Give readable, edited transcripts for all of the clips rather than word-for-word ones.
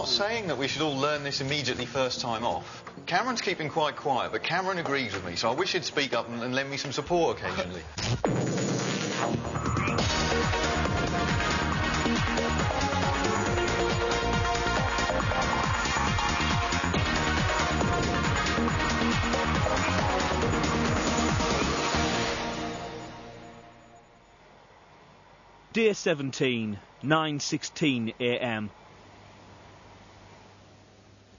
not saying that we should all learn this immediately first time off. Cameron's keeping quite quiet, but Cameron agrees with me, so I wish he'd speak up and lend me some support occasionally. Day 17, 9:16 a.m.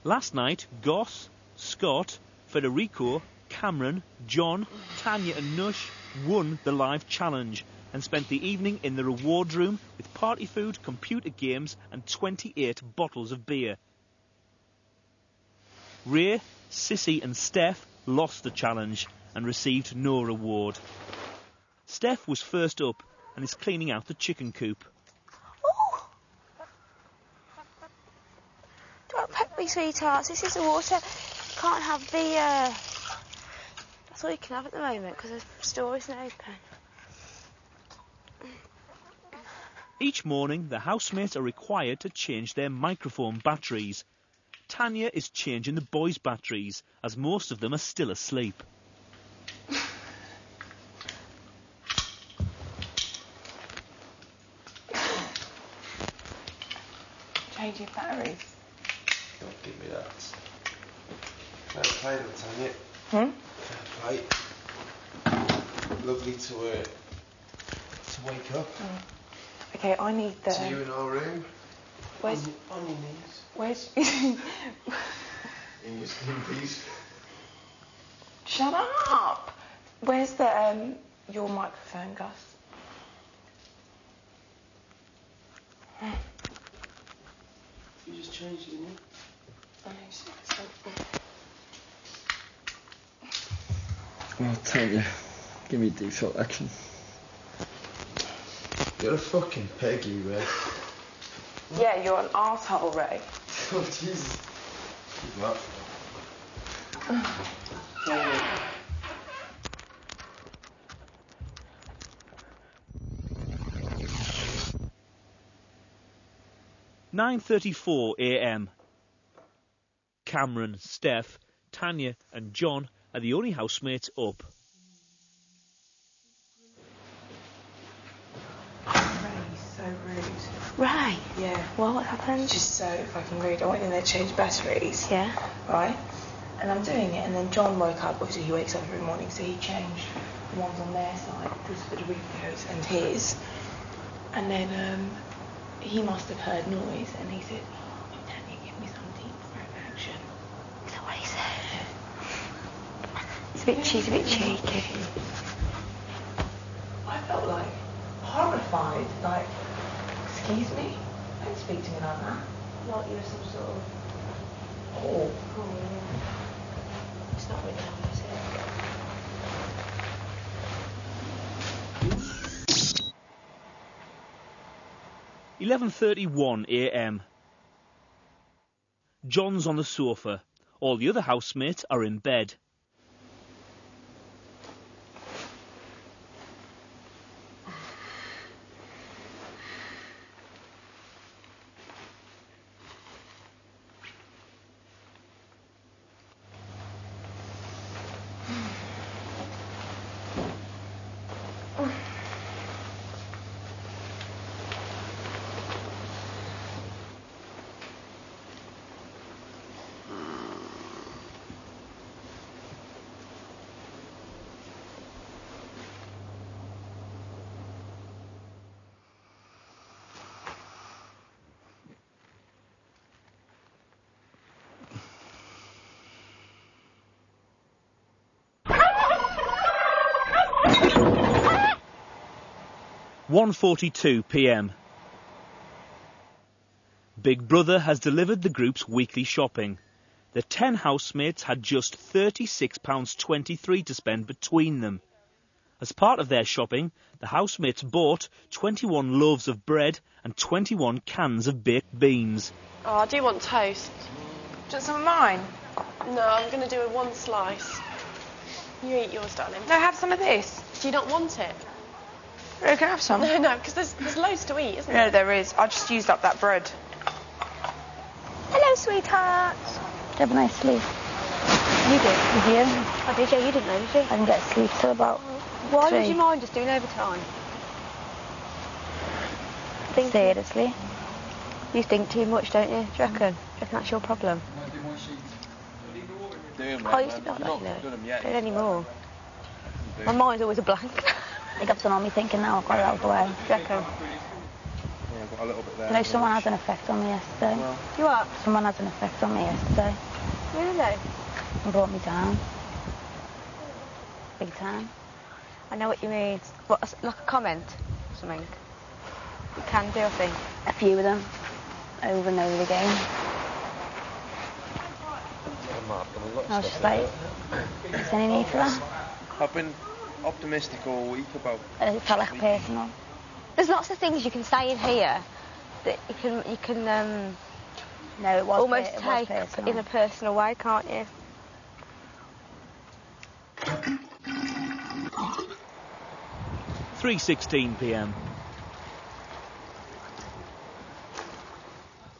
Last night, Goss, Scott, Federico, Cameron, John, Tanya and Nush won the live challenge and spent the evening in the reward room with party food, computer games and 28 bottles of beer. Ray, Sissy and Steph lost the challenge and received no reward. Steph was first up and is cleaning out the chicken coop. Oh! Don't peck me, sweethearts. This is the water. You can't have the... That's all you can have at the moment because the store isn't open. Each morning, the housemates are required to change their microphone batteries. Tanya is changing the boys' batteries, as most of them are still asleep. Changing batteries. Don't give me that. Fair play, Tanya. Fair play. Lovely to wake up. Okay, I need the... See you in our room. Where's... On your knees. Where's... In your skin piece. Shut up! Where's the, your microphone, Gus? You just changed it, didn't you? Oh, Tanya, give me default action. You're a fucking Peggy, Ray. Yeah, you're an arsehole, Ray. Oh, Jesus. What? 9:34 a.m. Cameron, Steph, Tanya and John are the only housemates up. Ray's so rude. Right. Yeah. Well, what happened? She's so fucking rude. I went in there to change batteries. Yeah. Right? And I'm doing it, and then John woke up. Obviously, he wakes up every morning, so he changed the ones on their side, this Federico's and his. And then he must have heard noise, and he said, "Oh, Tanya, give me some deep throat action." Is that what he said? She's a bit cheeky. I felt like horrified. Like, excuse me, don't speak to me like that. Like you're some sort of... Oh, It's not really nice, is it? 11:31 a.m. John's on the sofa. All the other housemates are in bed. (1:42 p.m) Big Brother has delivered the group's weekly shopping. The 10 housemates had just £36.23 to spend between them. As part of their shopping, the housemates bought 21 loaves of bread and 21 cans of baked beans. Oh, I do want toast. Do you want some of mine? No, I'm going to do one slice. You eat yours, darling. No, have some of this. Do you not want it? You can have some. No, because there's loads to eat, isn't there? Yeah, there is. I just used up that bread. Hello, sweethearts. Did you have a nice sleep? You did? Did you? Oh, did you? You didn't know, did you? I didn't get sleep till about Why 3. would you mind just doing overtime? Seriously? You think too much, don't you? Do you reckon? Do you reckon that's your problem? I used to be like that, you know. Don't anymore. My mind's always a blank. I think I've done all my thinking now. I've got it out of the way. Do you reckon? Yeah, I've got a little bit there. You know, someone had an effect on me yesterday. Well, You what? Someone had an effect on me yesterday Really? and brought me down. Big time. I know what you mean. What, like a comment or something? You can do, I think. A few of them, over and over again. I was just like, is there any need for that? I've been optimistic all week about... It felt like personal. There's lots of things you can say in here that you can No, it was almost it was take personal. in a personal way, can't you? 3:16 p.m.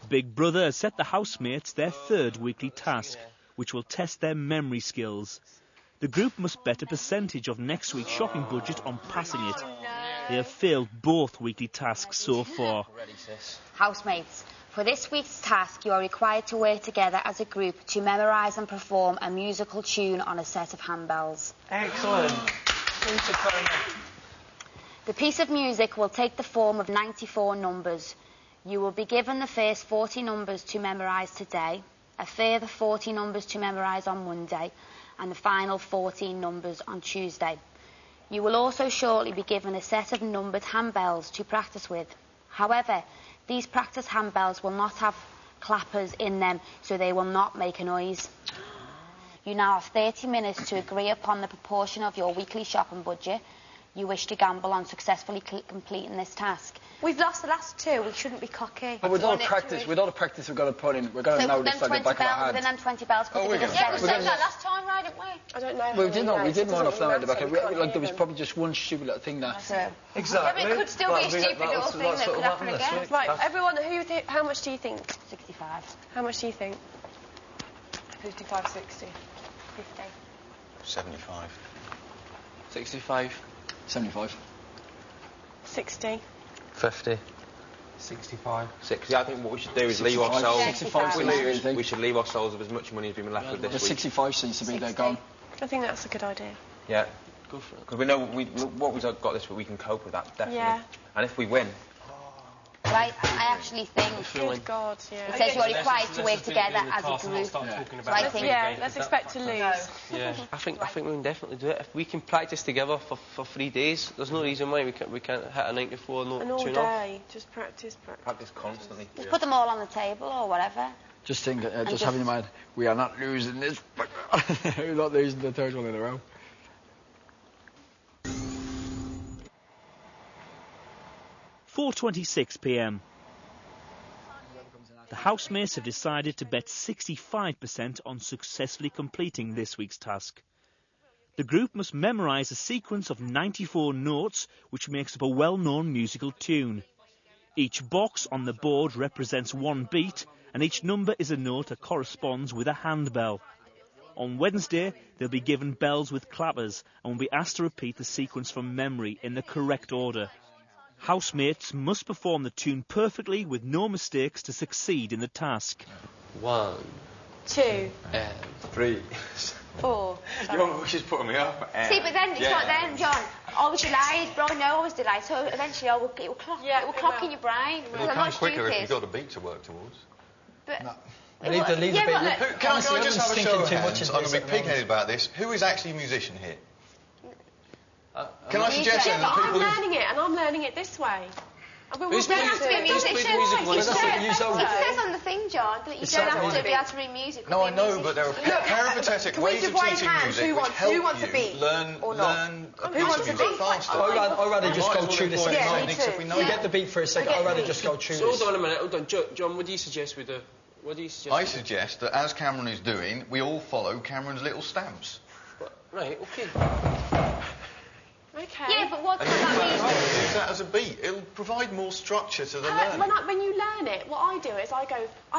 Big Brother has set the housemates their third weekly task, which will test their memory skills. The group must bet a percentage of next week's shopping budget on passing it. They have failed both weekly tasks so far. Housemates, for this week's task you are required to work together as a group to memorise and perform a musical tune on a set of handbells. Excellent. The piece of music will take the form of 94 numbers. You will be given the first 40 numbers to memorise today, a further 40 numbers to memorise on Monday, and the final 14 numbers on Tuesday. You will also shortly be given a set of numbered handbells to practice with. However, these practice handbells will not have clappers in them, so they will not make a noise. You now have 30 minutes to agree upon the proportion of your weekly shopping budget you wish to gamble on successfully completing this task. We've lost the last two. We shouldn't be cocky. But with all the practice we've got to put in, we're going to know this like the back of our hand. Within them 20 bells, could we're be gonna- Yeah, we we're said gonna- that last time, right, didn't we? I don't know. We did one off now at the back. Like there was probably just one stupid little thing that. Exactly. Yeah, but it could still be a stupid little thing that could happen again. Right, everyone, how much do you think? 65. How much do you think? 55, 60. 50. 75. 65. 75. 60. 50. 65. 60. I think what we should do is 65. leave ourselves... 65 we should leave ourselves with as much money as we've been left with The this week. 65 seems to be their goal. I think that's a good idea. Yeah. Go for it. Because we know what we've got this week, we can cope with that, definitely. Yeah. And if we win... Right, I actually think... Good God, yeah. It says you're required to work together as a group. So I think... Yeah, let's expect to lose. Yeah. I think we can definitely do it. If we can practice together for 3 days, there's no reason why we can't hit a 94 note And all tune off. day, just practice. Practice constantly. Just put them all on the table or whatever. Just think, just having in mind, we are not losing this. We're not losing the third one in a row. .46 p.m. The housemates have decided to bet 65% on successfully completing this week's task. The group must memorise a sequence of 94 notes which makes up a well-known musical tune. Each box on the board represents one beat, and each number is a note that corresponds with a handbell. On Wednesday, they'll be given bells with clappers and will be asked to repeat the sequence from memory in the correct order. Housemates must perform the tune perfectly with no mistakes to succeed in the task. 1, 2, 3. 4. She's putting me up. See, but then it's like then, John. I was delayed, bro. No, I was delayed. So eventually, it will clock. Yeah, it will clock in your brain. It'll come quicker if you've got a beat to work towards. But Leave the beat. Can I just have a show of too much hands? into I'm this going to be at the moment. pig-headed about this. Who is actually a musician here? Can I suggest Yeah, then but that I'm people who... learning it, and I'm learning it this way. I mean, Who's we'll playing- have to be who's musicians. playing music Why? once? It's it says on the thing, John, that you It's don't not have to music. be able to read music. No, I know, but there are peripatetic ways of teaching music which help who wants a you beat learn or not? a Who piece wants of a music beat? faster. I'd rather just go through this. Yeah, me techniques if we too. know Forget the beat for a second. I'd rather just go through So this. hold on a minute, hold on. John, what do you suggest we do? What do you suggest? I suggest that, as Cameron is doing, we all follow Cameron's little stamps. Right, okay. Right, Okay. Yeah, but what And does you that mean? use that as a beat. It'll provide more structure to the learning. When you learn it, what I do is I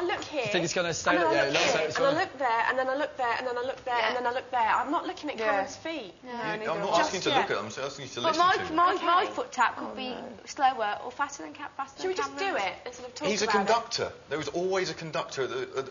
look here. I think it's going to stay and then like I look here, that. and I look there, and then I look there, and then I look there, and then I look there. I'm not looking at Cameron's feet. No, I'm not asking to look at them, I'm asking you to But listen to them. my foot tap could be slower or faster than faster. Should we just do it instead of talking He's a about conductor. There is always a conductor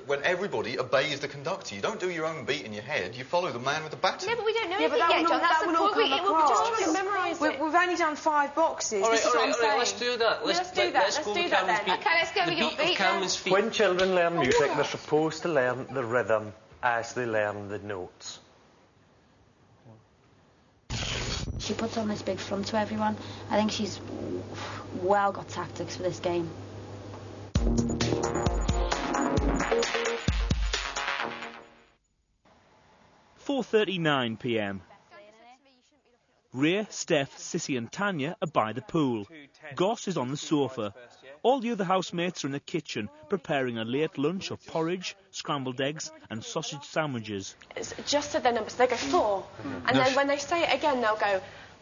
when everybody obeys the conductor. You don't do your own beat in your head, you follow the man with the baton. No, but we don't know Yeah, but anything yet, John. That's the point. It will just trying to memorise it. We've only done 5 boxes. All right, This is what I'm saying. let's do that. Let's do that. Let's Let's go do with that Cameron's then. beat. Okay, let's go with The your beat beat of Cameron's feet. When children learn music, they're supposed to learn the rhythm as they learn the notes. She puts on this big front to everyone. I think she's well got tactics for this game. .39 p.m. Rhea, Steph, Sissy and Tanya are by the pool. Goss is on the sofa. All the other housemates are in the kitchen preparing a late lunch of porridge, scrambled eggs and sausage sandwiches. It's just so their numbers. They go 4, and then when they say it again, they'll go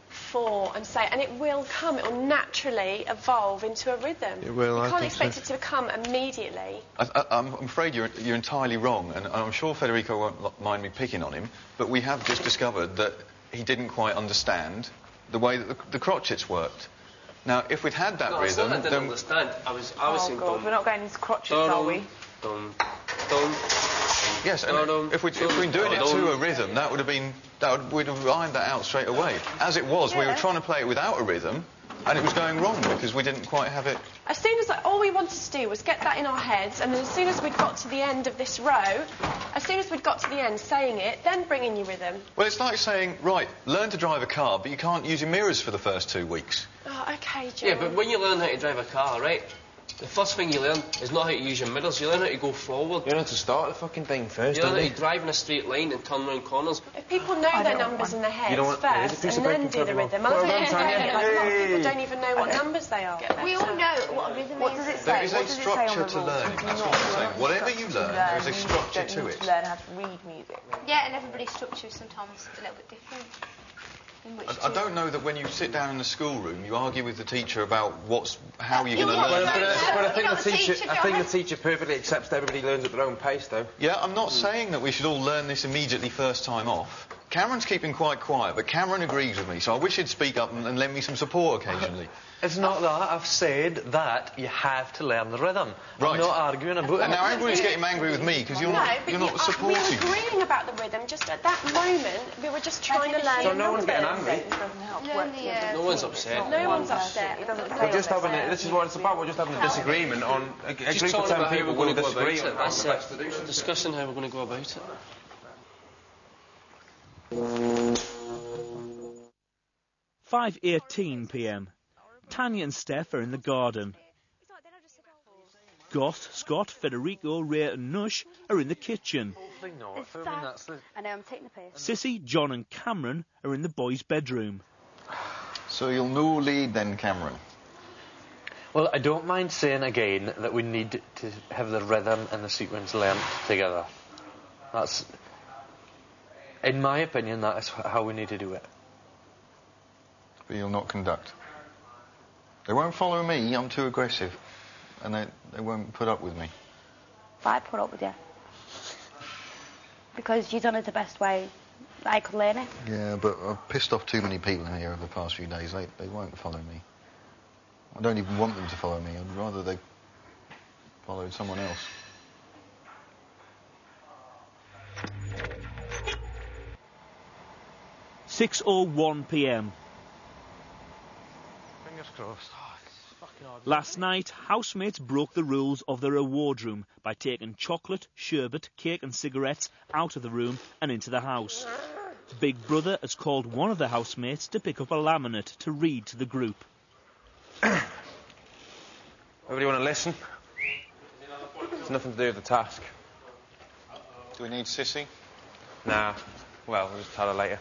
4 and say, and it will come. It will naturally evolve into a rhythm. It will, You I can't think expect so. it to come immediately. I'm afraid you're entirely wrong, and I'm sure Federico won't mind me picking on him, but we have just discovered that he didn't quite understand the way that the crotchets worked. Now, if we'd had that No, it's rhythm, not that I didn't then... understand. I was saying God, dum. we're not going into crotchets, are we? Dum, dum. Yes, and if we'd been doing it to a rhythm, we'd have ironed that out straight away. As it was, we were trying to play it without a rhythm, and it was going wrong because we didn't quite have it. As soon as all we wanted to do was get that in our heads, and then as soon as we'd got to the end of this row, as soon as we'd got to the end saying it, then bring in your rhythm. Well, it's like saying, right, learn to drive a car, but you can't use your mirrors for the first 2 weeks. Oh, OK, John. Yeah, but when you learn how to drive a car, right, the first thing you learn is not how to use your mirrors, you learn how to go forward. You learn to start the fucking thing first, You learn don't how you? to drive in a straight line and turn around corners. If people know their numbers in their heads don't want- there's a first piece and of then bacon do for the everyone. rhythm, Well I done, think Tanya. a lot of people Yay. don't even know what numbers they are. We all know what a rhythm What is. does it say? There is What a does it say on structure the to rules? learning, Do that's not what I'm learn saying. Whatever you music, learn, there is a music, structure don't to need it. to learn how to read music. Yeah, and everybody's structure is sometimes a little bit different. I don't know that when you sit down in the schoolroom, you argue with the teacher about how you're going to Well, learn. But I think You're not the teacher, teacher, I think John. the teacher perfectly accepts that everybody learns at their own pace, though. Yeah, I'm not saying that we should all learn this immediately first time off. Cameron's keeping quite quiet, but Cameron agrees with me, so I wish he'd speak up and lend me some support occasionally. It's not that. I've said that you have to learn the rhythm. Right. I'm not arguing about And it. now everybody's getting angry with me because you're not we supporting were me. agreeing about the rhythm, just at that moment, we were just trying to learn So no one's getting numbers. angry. It doesn't help Learn work the, together. No one's upset. No one's upset. It doesn't say We're just on having there. this is what it's about. We're just having a disagreement on a Just group of talking 10 about how people we're will going to go about disagree it. on That's how best to do it. something. Discussing how we're going to go about it. 5:18 p.m. Tanya and Steph are in the garden. Goss, Scott, Federico, Rhea and Nush are in the kitchen. I know, I'm taking the piss. Sissy, John and Cameron are in the boys' bedroom. So you'll no lead then, Cameron? Well, I don't mind saying again that we need to have the rhythm and the sequence learnt together. That's, in my opinion, that is how we need to do it. But you'll not conduct. They won't follow me, I'm too aggressive. And they won't put up with me. If I put up with you. Because you've done it the best way I could learn it. Yeah, but I've pissed off too many people in here over the past few days. They won't follow me. I don't even want them to follow me. I'd rather they followed someone else. .6:01 p.m. Fingers crossed. Last night, housemates broke the rules of the reward room by taking chocolate, sherbet, cake and cigarettes out of the room and into the house. Big Brother has called one of the housemates to pick up a laminate to read to the group. Everybody want to listen? It's nothing to do with the task. Do we need Sissy? Nah. Well, we'll just tell her later.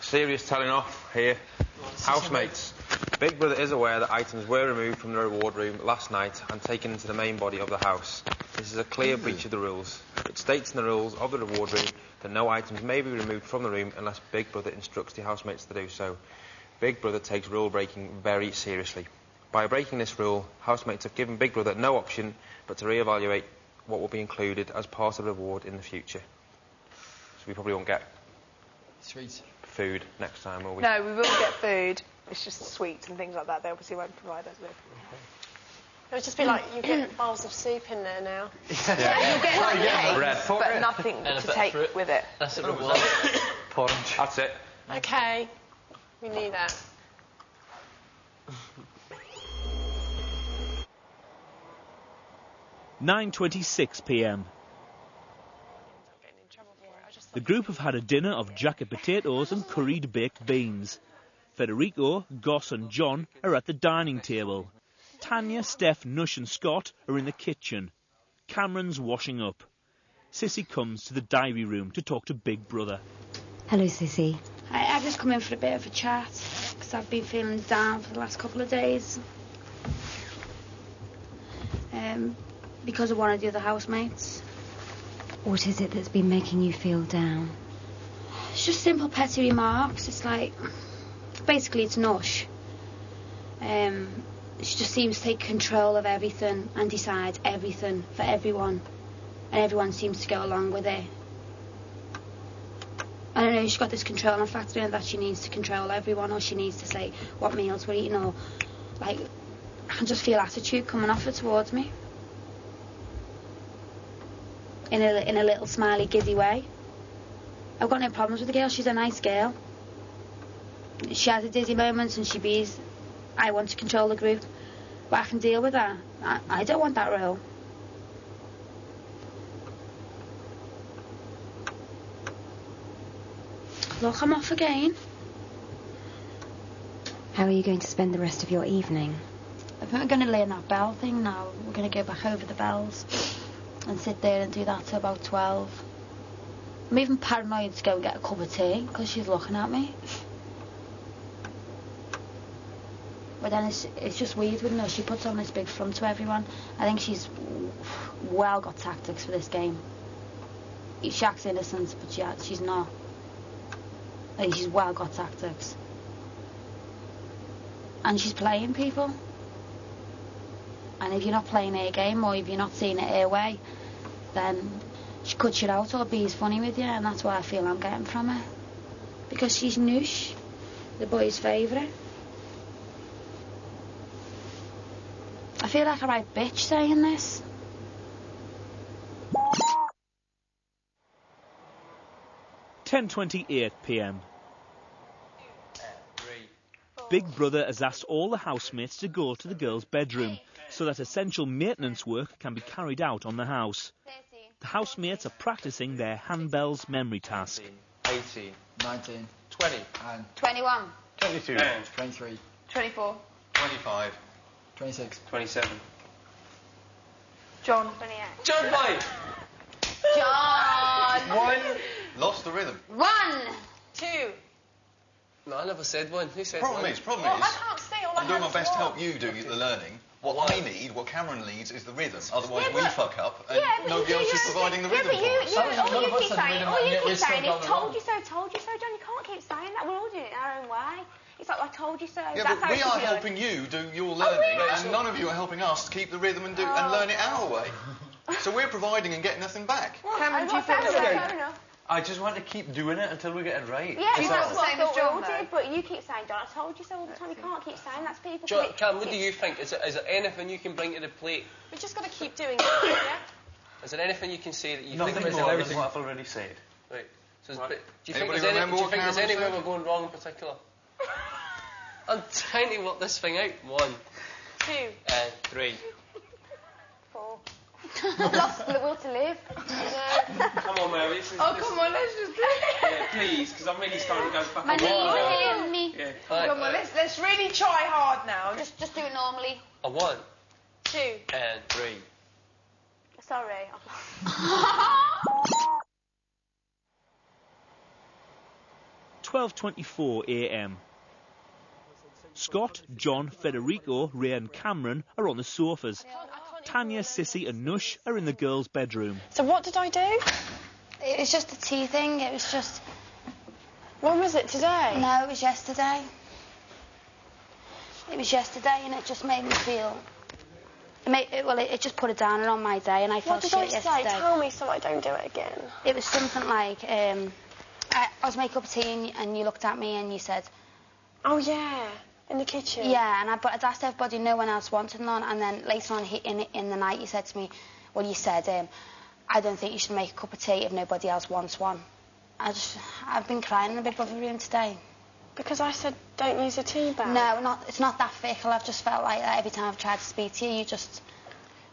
Serious telling off here. Housemates. Big Brother is aware that items were removed from the reward room last night and taken into the main body of the house. This is a clear breach of the rules. It states in the rules of the reward room that no items may be removed from the room unless Big Brother instructs the housemates to do so. Big Brother takes rule breaking very seriously. By breaking this rule, housemates have given Big Brother no option but to re-evaluate what will be included as part of the reward in the future. So we probably won't get sweets, food next time, will we? No, we will get food. It's just sweets and things like that. They obviously won't provide us with. It would just be like you get bowls of soup in there now. Yeah, you'll get bread, but nothing and to take with it. That's a reward. Porridge. That's it. Okay, we knew that. (9:26 p.m). The group have had a dinner of jacket potatoes and curried baked beans. Federico, Goss and John are at the dining table. Tanya, Steph, Nush and Scott are in the kitchen. Cameron's washing up. Sissy comes to the diary room to talk to Big Brother. Hello, Sissy. I've just come in for a bit of a chat because I've been feeling down for the last couple of days. Because of one of the other housemates. What is it that's been making you feel down? It's just simple petty remarks. It's like, basically it's Nush. She just seems to take control of everything and decide everything for everyone. And everyone seems to go along with it. I don't know, she's got this controlling factor in that she needs to control everyone, or she needs to say what meals we're eating, or like, I can just feel attitude coming off her towards me. In a little smiley, giddy way. I've got no problems with the girl, she's a nice girl. She has her dizzy moments and she bees. I want to control the group, but I can deal with that. I don't want that role. Look, I'm off again. How are you going to spend the rest of your evening? I think we're going to learn that bell thing now. We're going to go back over the bells and sit there and do that till about 12. I'm even paranoid to go and get a cup of tea because she's looking at me. But then it's just weird with her. She puts on this big front to everyone. I think she's well got tactics for this game. She acts innocent, but she's not. I think she's well got tactics. And she's playing people. And if you're not playing her game, or if you're not seeing it her way, then she cuts you out or be's funny with you, and that's what I feel I'm getting from her. Because she's Noosh, the boy's favourite. I feel like a right bitch saying this. (10:28 p.m). Big Brother has asked all the housemates to go to the girls' bedroom so that essential maintenance work can be carried out on the house. The housemates are practising their handbells memory task. 18, 19, 20, and 21, 22, 23, 24, 25. 26, 27. John. 28. John boy! John! 1. Lost the rhythm. 1! 2. No, I never said one. Who said Problem one? is, Well, I can't see all I'm doing my hands best to walk. help you do the learning. What I need, what Cameron needs, is the rhythm. Otherwise, Yeah, we but- fuck up, and Yeah, but nobody else is providing the rhythm but for us. all you keep us saying, have all you rhythm, keep we're still saying going is told along. you so, John. You can't keep saying that. We're all doing it in our own way. It's like, I told you so. Yeah, That's but how we it are should be done. helping you do your learning, really? and none of you are helping us keep the rhythm and learn it our way. So we're providing and getting nothing back. Cameron, do you feel Fair enough. I just want to keep doing it until we get it right. Yeah, She's that's not the what I same as thought we all John, though. did, but you keep saying, John, I told you so all the time. You can't keep saying that to people. John, Cam, what do you think? Is there anything you can bring to the plate? We've just got to keep doing it, yeah? Is there anything you can say that you Nothing think... more than what I've already said. Right. So do you think Anybody there's, remember do you what think there's Cameron anywhere said? we're going wrong in particular? I'm trying to work this thing out. 1, 2. 3. 4. I've lost the will to live. Come on, Mary. Come on, let's just do it. Yeah, please, because I'm really starting to go back. My knees are hitting me. Yeah. Right, Come on, let's really try hard now. Just do it normally. A 1, 2. 3. Sorry. 12:24 a.m. Scott, John, Federico, Ray and Cameron are on the sofas. Tanya, Sissy and Nush are in the girls' bedroom. So what did I do? It was just a tea thing. It was just... When was it? Today? No, it was yesterday. It was yesterday, and it just made me feel... It just put a downer on my day, and I felt shit yesterday. What did I say? Tell me so I don't do it again. It was something like, I was making a cup of tea, and you looked at me and you said... Oh, yeah, in the kitchen. Yeah, but I'd asked everybody, no one else wanted none, and then later on in the night you said to me, well, you said, I don't think you should make a cup of tea if nobody else wants one. I've been crying in the Big Brother room today. Because I said, don't use a tea bag? No, it's not that fickle. I've just felt like that every time I've tried to speak to you,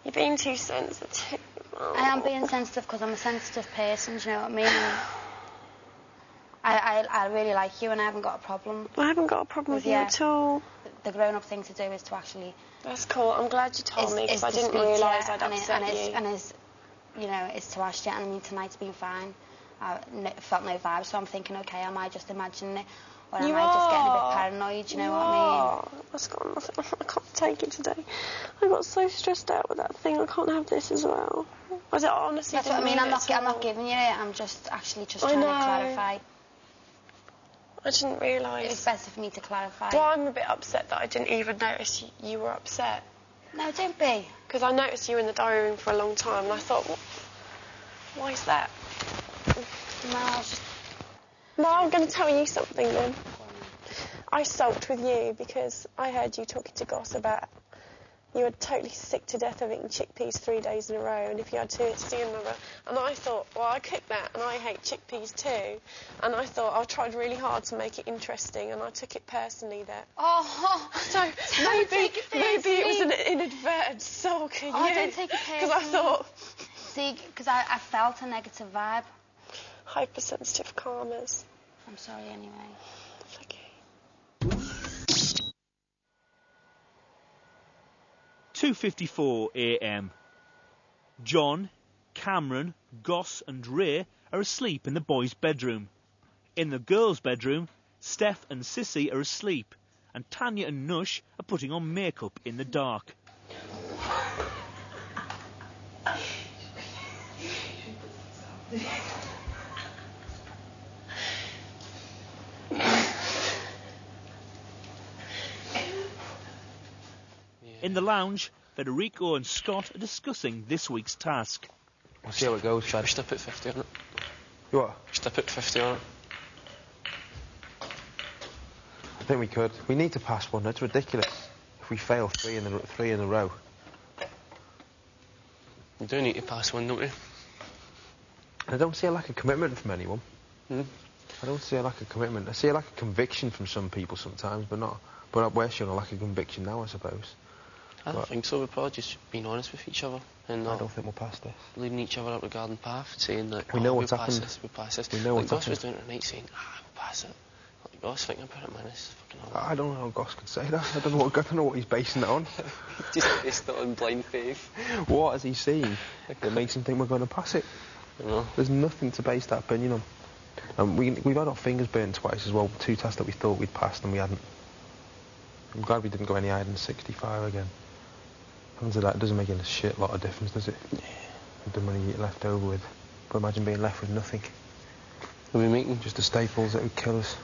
You're being too sensitive. Oh. I am being sensitive because I'm a sensitive person, do you know what I mean? I really like you and I haven't got a problem. I haven't got a problem with you at all. The grown-up thing to do is to actually... That's cool. I'm glad you told me because I didn't realise I'd upset you. It's to ask you, and I mean, tonight's been fine. I felt no vibes, so I'm thinking, OK, am I just imagining it? Or am I just getting a bit paranoid, you know what I mean? That's got nothing. I can't take it today. I got so stressed out with that thing. I can't have this as well. I honestly That's what I mean. I'm not giving you it. I'm just trying to clarify. I didn't realise. It's better for me to clarify. Well, I'm a bit upset that I didn't even notice you were upset. No, don't be. Because I noticed you in the diary room for a long time, and I thought, why is that? No, I was just... No, I'm going to tell you something then. I sulked with you because I heard you talking to Goss about you were totally sick to death of eating chickpeas 3 days in a row, and if you had to see another... And I thought, well, I cooked that, and I hate chickpeas too. And I thought, I tried really hard to make it interesting, and I took it personally that... Oh, so maybe it was an inadvertent sulk at you. I don't take it personally. Because I thought... See, because I felt a negative vibe. Hypersensitive calmers. I'm sorry anyway. It's okay. 2:54 a.m. John, Cameron, Goss and Ray are asleep in the boys' bedroom. In the girls' bedroom, Steph and Sissy are asleep, and Tanya and Nush are putting on makeup in the dark. In the lounge, Federico and Scott are discussing this week's task. We'll see how it goes, Fed. We should have put 50 on it. You what? We should have put 50 on it. I think we could. We need to pass one. It's ridiculous if we fail three in a row. We do need to pass one, don't we? I don't see a lack of commitment from anyone. I don't see a lack of commitment. I see a lack of conviction from some people sometimes, but not. But we're showing a lack of conviction now, I suppose. I don't think so. We're probably just being honest with each other and I don't think we'll pass this. Leading each other up the garden path, saying that we know what's we'll happened. We'll pass this. We know what's Goss happened. was doing it tonight, saying, we'll pass it. Like Goss thinking about it, man, it's fucking horrible. I don't know how Goss could say that. I don't know what he's basing it on. Just based it on blind faith. What has he seen that makes him think we're going to pass it? I know. There's nothing to base that opinion on. We've had our fingers burnt twice as well. 2 tests that we thought we'd passed and we hadn't. I'm glad we didn't go any higher than 65 again. Having said that, it doesn't make a shit lot of difference, does it? Yeah. The money you're left over with. But imagine being left with nothing. Are we making just the staples that would kill us?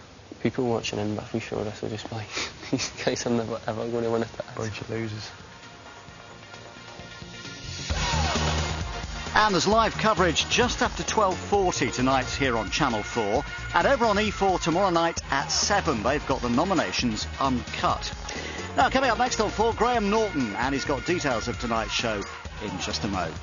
People watching in Buffy show this will just be like, these guys are never ever going to win a test. Bunch of losers. And there's live coverage just after 12:40 tonight here on Channel 4. And over on E4 tomorrow night at 7, they've got the nominations uncut. Now, coming up next on 4, Graham Norton, and he's got details of tonight's show in just a moment.